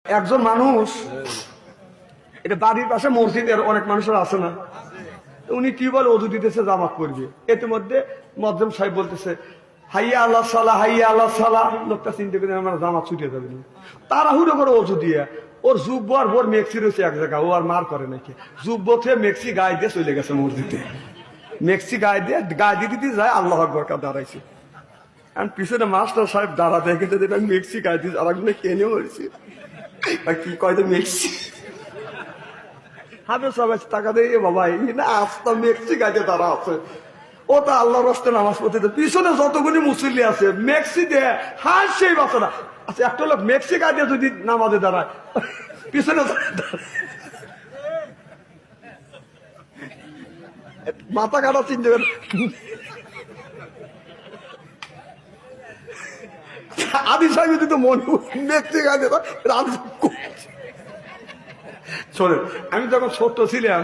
একজন মানুষ, এটা বাড়ির পাশে মসজিদের অনেক মানুষের আছে না, উনি কি বলে অজু দিতেছে জামাত করবে, এর মধ্যে মজ্জম সাহেব বলতেছে হাইয়া আল্লাহ সালা হাইয়া আল্লাহ সালা। লোকটা চিন্তা করে আমার জামাত ছুটে যাবে না, তাড়াহুড়ো করে অজু দিয়ে ওর যুব্ব আর বোর মেক্সি রয়েছে এক জায়গায়, ও আর মার করে নাকি, যুব্ব থেকে মেক্সি গায়ে দিয়ে চলে গেছে মসজিদে, মেক্সি গায়ে দিয়ে দিতে যায়, আল্লাহ আকবার দাঁড়াইছে। পিছনে মাস্টার সাহেব দাঁড়া দেখে মেক্সি গায়ে দিয়ে আর কেনে বলছি কি কয় তো মেক্সি হাবে সবাই টাকা দিয়ে বাবা এই না আস্তা মেক্সি গাছে তারা আছে, ও তো আল্লাহ রাস্তে নামাজ পড়তে, পিছনে যতগুলি মুসল্লি আছে মেক্সি দিয়ে হার সেই বাঁচে না। আচ্ছা একটা লোক মেক্সি গাছে যদি নামাজে দাঁড়ায় পিছনে মাথা কাটা চিনতে পারে। আদি সাহেব যদি তো মনে মেক্সি গাছে শোনেন, আমি যখন ছোট্ট ছিলাম